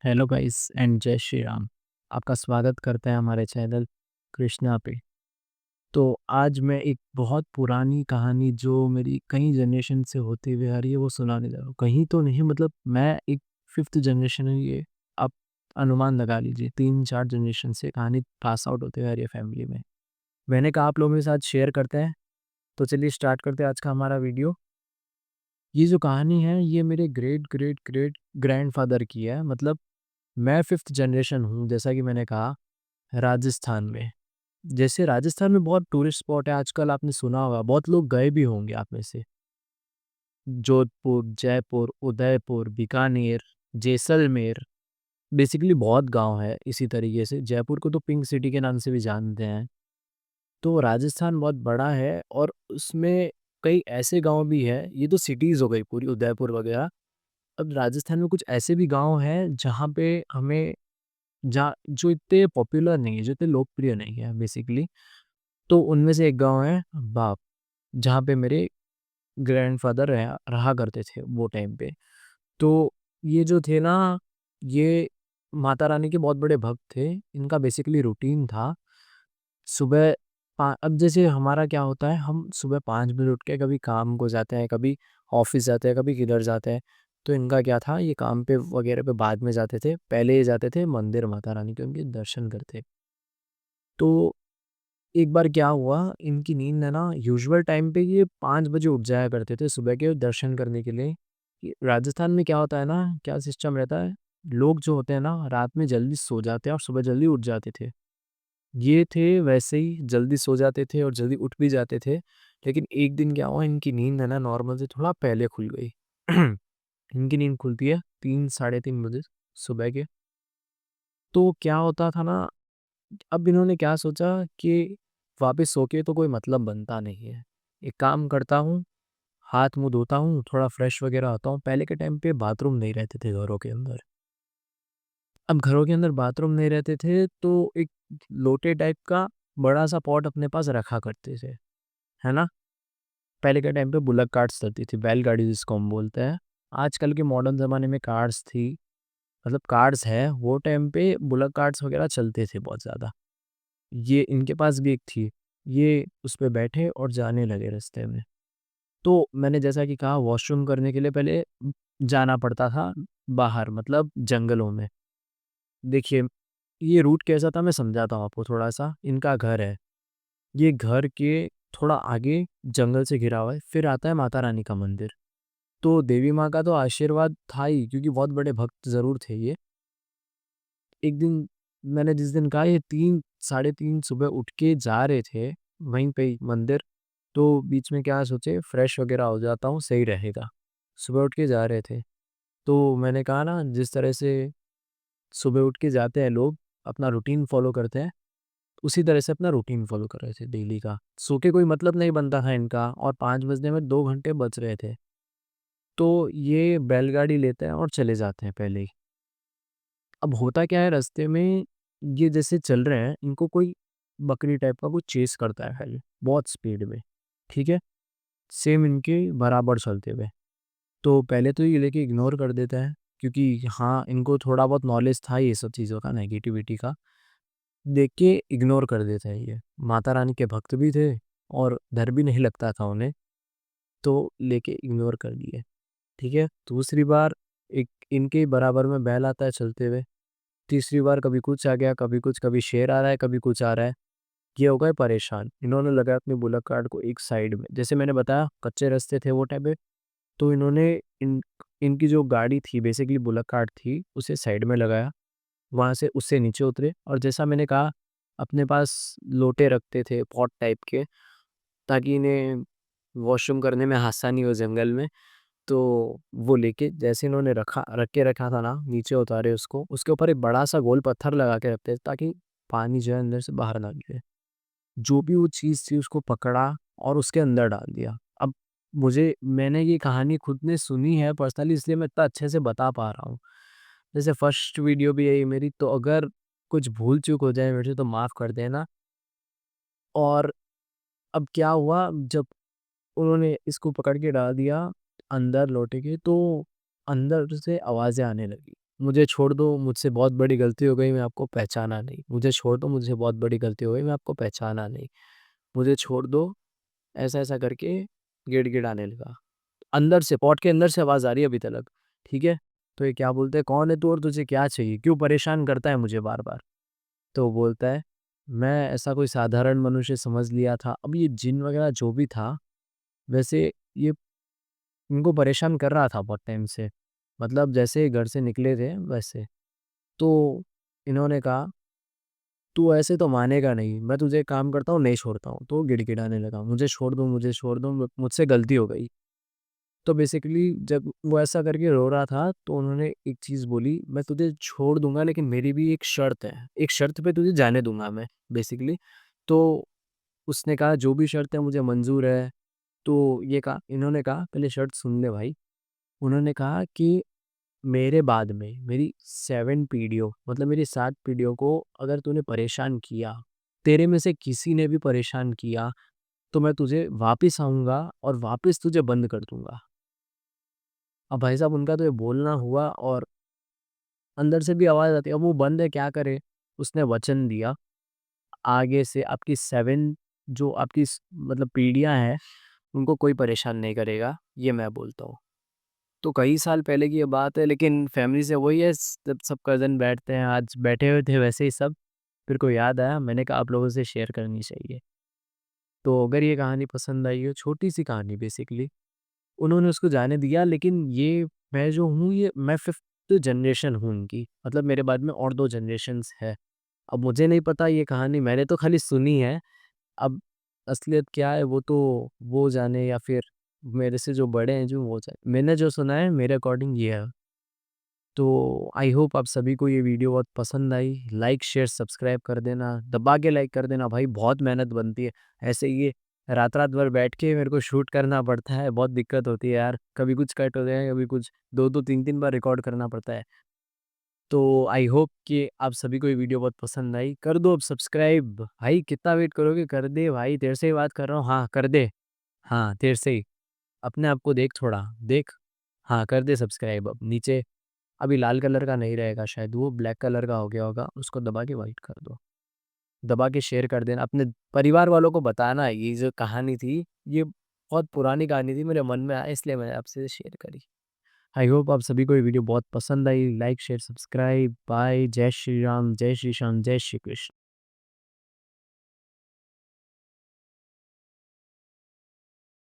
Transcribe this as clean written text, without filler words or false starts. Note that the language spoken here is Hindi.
हेलो गाइस एंड जय श्री राम। आपका स्वागत करते हैं हमारे चैनल कृष्णा पे। तो आज मैं एक बहुत पुरानी कहानी जो मेरी कई जनरेशन से होती हुई आ रही है वो सुनाने जा रहा हूँ। कहीं तो नहीं मतलब मैं एक 5th जनरेशन है ये। आप अनुमान लगा लीजिए 3-4 जनरेशन से कहानी पास आउट होते हुए आ रही है फैमिली में। मैंने कहा आप लोगों के साथ शेयर करते हैं। तो चलिए स्टार्ट करते हैं आज का हमारा वीडियो। ये जो कहानी है ये मेरे ग्रेट ग्रेट ग्रेट ग्रैंडफ़ादर की है। मतलब मैं 5th जनरेशन हूँ जैसा कि मैंने कहा राजस्थान में। जैसे राजस्थान में बहुत टूरिस्ट स्पॉट है आजकल आपने सुना होगा, बहुत लोग गए भी होंगे आप में से। जोधपुर, जयपुर, उदयपुर, बीकानेर, जैसलमेर, बेसिकली बहुत गाँव है इसी तरीके से। जयपुर को तो पिंक सिटी के नाम से भी जानते हैं। तो राजस्थान बहुत बड़ा है और उसमें कई ऐसे गाँव भी हैं, ये तो सिटीज़ हो गई पूरी उदयपुर वगैरह। अब राजस्थान में कुछ ऐसे भी गाँव हैं जहाँ पे हमें जहाँ जो इतने पॉपुलर नहीं है, जो इतने लोकप्रिय नहीं है बेसिकली। तो उनमें से एक गाँव है बाप, जहाँ पे मेरे ग्रैंडफ़ादर रहा रहा करते थे वो टाइम पे। तो ये जो थे ना, ये माता रानी के बहुत बड़े भक्त थे। इनका बेसिकली रूटीन था सुबह पा अब जैसे हमारा क्या होता है, हम सुबह 5 बजे उठ के कभी काम को जाते हैं, कभी ऑफ़िस जाते हैं, कभी किधर जाते हैं। तो इनका क्या था, ये काम पे वगैरह पे बाद में जाते थे। पहले ये जाते थे मंदिर माता रानी के, उनके दर्शन करते। तो एक बार क्या हुआ, इनकी नींद है ना यूजुअल टाइम पे ये 5 बजे उठ जाया करते थे सुबह के दर्शन करने के लिए। ये राजस्थान में क्या होता है ना, क्या सिस्टम रहता है, लोग जो होते हैं ना रात में जल्दी सो जाते हैं और सुबह जल्दी उठ जाते थे। ये थे वैसे ही जल्दी सो जाते थे और जल्दी उठ भी जाते थे। लेकिन एक दिन क्या हुआ, इनकी नींद है ना नॉर्मल से थोड़ा पहले खुल गई। इनकी नींद खुलती है 3 साढ़े 3 बजे सुबह के। तो क्या होता था ना, अब इन्होंने क्या सोचा कि वापस सो के तो कोई मतलब बनता नहीं है। एक काम करता हूँ, हाथ-मुँह धोता हूँ, थोड़ा फ्रेश वगैरह होता हूँ। पहले के टाइम पे बाथरूम नहीं रहते थे घरों के अंदर। अब घरों के अंदर बाथरूम नहीं रहते थे तो एक लोटे टाइप का बड़ा-सा पॉट अपने पास रखा करते थे, है ना? पहले के टाइम पे बुलक कार्ट्स चलती थी, बैलगाड़ी जिसको हम बोलते हैं। आजकल के मॉडर्न ज़माने में कार्स थी, मतलब कार्स है, वो टाइम पे बुलक कार्ट्स वगैरह चलते थे बहुत ज़्यादा। ये इनके पास भी एक थी। ये उस पे बैठे और जाने लगे रास्ते में। तो मैंने जैसा कि कहा वॉशरूम करने के लिए पहले जाना पड़ता था बाहर, मतलब जंगलों में। देखिए, ये रूट कैसा था मैं समझाता हूँ आपको थोड़ा-सा। इनका घर है, ये घर के थोड़ा आगे जंगल से घिरा हुआ है, फिर आता है माता रानी का मंदिर। तो देवी माँ का तो आशीर्वाद था ही क्योंकि बहुत बड़े भक्त ज़रूर थे ये। एक दिन मैंने जिस दिन कहा ये 3 साढ़े 3 सुबह उठ के जा रहे थे, वहीं पे ही मंदिर, तो बीच में क्या सोचे फ्रेश वगैरह हो जाता हूँ, सही रहेगा। सुबह उठ के जा रहे थे, तो मैंने कहा ना जिस तरह से सुबह उठ के जाते हैं लोग, अपना रूटीन फ़ॉलो करते हैं, उसी तरह से अपना रूटीन फ़ॉलो कर रहे थे डेली का। सो के कोई मतलब नहीं बनता था इनका और 5 बजने में 2 घंटे बच रहे थे। तो ये बैलगाड़ी लेते हैं और चले जाते हैं पहले ही। अब होता क्या है रास्ते में, ये जैसे चल रहे हैं, इनको कोई बकरी टाइप का कुछ चेस करता है पहले, बहुत स्पीड में, ठीक है? सेम इनके बराबर चलते हुए। तो पहले तो ये लेके इग्नोर कर देता है क्योंकि हाँ, इनको थोड़ा बहुत नॉलेज था ये सब चीज़ों का, नेगेटिविटी का। देख के इग्नोर कर देता है ये। माता रानी के भक्त भी थे और डर भी नहीं लगता था उन्हें, तो लेके इग्नोर कर दिए, ठीक है? दूसरी बार एक इनके बराबर में बैल आता है चलते हुए। तीसरी बार कभी कुछ आ गया, कभी कुछ, कभी शेर आ रहा है, कभी कुछ आ रहा है। ये हो गए परेशान। इन्होंने लगाया अपनी बुलक कार्ट को एक साइड में। जैसे मैंने बताया कच्चे रास्ते थे वो टाइम पे, तो इन्होंने इनकी जो गाड़ी थी बेसिकली बुलक कार्ट थी, उसे साइड में लगाया। वहाँ से उससे नीचे उतरे और जैसा मैंने कहा अपने पास लोटे रखते थे पॉट टाइप के, ताकि इन्हें वॉशरूम करने में आसानी हो जंगल में। तो वो लेके जैसे इन्होंने रख के रखा था ना, नीचे उतारे उसको, उसके ऊपर एक बड़ा-सा गोल पत्थर लगा के रखते थे ताकि पानी जो है अंदर से बाहर ना गिरे। जो भी वो चीज़ थी उसको पकड़ा और उसके अंदर डाल दिया। अब मैंने ये कहानी खुद ने सुनी है पर्सनली, इसलिए मैं इतना अच्छे से बता पा रहा हूँ। जैसे फर्स्ट वीडियो भी यही मेरी, तो अगर कुछ भूल-चूक हो जाए मेरे से तो माफ़ कर देना। और अब क्या हुआ, जब उन्होंने इसको पकड़ के डाल दिया अंदर लोटे के, तो अंदर से आवाज़ें आने लगी। मुझे छोड़ दो, मुझसे बहुत बड़ी गलती हो गई, मैं आपको पहचाना नहीं। मुझे छोड़ दो, मुझे बहुत बड़ी गलती हो गई, मैं आपको पहचाना नहीं। मुझे छोड़ दो, ऐसा-ऐसा करके गिड़गिड़ाने लगा। अंदर से, पॉट के अंदर से आवाज़ आ रही है अभी तलक, ठीक है? तो ये क्या बोलता है, "कौन है तू और तुझे क्या चाहिए? क्यों परेशान करता है मुझे बार-बार?" तो वो बोलता है, "मैं ऐसा कोई साधारण मनुष्य समझ लिया था।" अब ये जिन वगैरह जो भी था, वैसे ये इनको परेशान कर रहा था बहुत टाइम से। मतलब जैसे घर से निकले थे वैसे। तो इन्होंने कहा, "तू ऐसे तो मानेगा नहीं, मैं तुझे एक काम करता हूँ, नहीं छोड़ता हूँ।" तो वो गिड़गिड़ाने लगा, मुझे छोड़ दो, मुझसे गलती हो गई।" तो बेसिकली जब वो ऐसा करके रो रहा था, तो उन्होंने एक चीज़ बोली, "मैं तुझे छोड़ दूँगा लेकिन मेरी भी एक शर्त है, एक शर्त पे तुझे जाने दूँगा मैं।" बेसिकली। तो उसने कहा, "जो भी शर्त है मुझे मंज़ूर है।" तो ये कहा इन्होंने कहा, "पहले शर्त सुन ले भाई।" उन्होंने कहा कि मेरे बाद में मेरी 7 पीढ़ियों मतलब मेरी 7 पीढ़ियों को अगर तूने परेशान किया, तेरे में से किसी ने भी परेशान किया, तो मैं तुझे वापस आऊँगा और वापस तुझे बंद कर दूँगा। अब भाई साहब उनका तो ये बोलना हुआ और अंदर से भी आवाज़ आती है, अब वो बंद है क्या करे? उसने वचन दिया, आगे से आपकी 7 जो आपकी मतलब पीढ़ियाँ हैं, उनको कोई परेशान नहीं करेगा, ये मैं बोलता हूँ। तो कई साल पहले की ये बात है लेकिन फैमिली से वही है जब सब कज़न बैठते हैं, आज बैठे हुए थे वैसे ही सब, फिर को याद आया मैंने कहा आप लोगों से शेयर करनी चाहिए। तो अगर ये कहानी पसंद आई हो, छोटी-सी कहानी बेसिकली, उन्होंने उसको जाने दिया लेकिन ये मैं जो हूँ ये मैं 5th जनरेशन हूँ इनकी, मतलब मेरे बाद में और 2 जनरेशन्स है। अब मुझे नहीं पता ये कहानी मैंने तो खाली सुनी है, अब असलियत क्या है वो तो वो जाने या फिर मेरे से जो बड़े हैं जो वो जाने। मैंने जो सुना है मेरे अकॉर्डिंग ये है। तो आई होप आप सभी को ये वीडियो बहुत पसंद आई। लाइक, शेयर, सब्सक्राइब कर देना, दबा के लाइक कर देना भाई बहुत मेहनत बनती है। ऐसे ये रात-रात भर बैठ के मेरे को शूट करना पड़ता है, बहुत दिक्कत होती है यार। कभी कुछ कट हो जाए, कभी कुछ 2-2 3-3 बार रिकॉर्ड करना पड़ता है। तो आई होप कि आप सभी को ये वीडियो बहुत पसंद आई। कर दो अब सब्सक्राइब। भाई कितना वेट करोगे? कर दे भाई, तेरे से ही बात कर रहा हूँ। हाँ, कर दे। हाँ, तेरे से ही। अपने आप को देख थोड़ा, देख। हाँ, कर दे सब्सक्राइब अब। नीचे अभी लाल कलर का नहीं रहेगा शायद वो ब्लैक कलर का हो गया होगा, उसको दबा के व्हाइट कर दो। दबा के शेयर कर देना, अपने परिवार वालों को बताना ये जो कहानी थी, ये बहुत पुरानी कहानी थी, मेरे मन में आया इसलिए मैंने आपसे शेयर करी। आई होप आप सभी को ये वीडियो बहुत पसंद आई। Like, share, subscribe. बाय। जय श्री राम, जय श्री श्याम, जय श्री कृष्ण।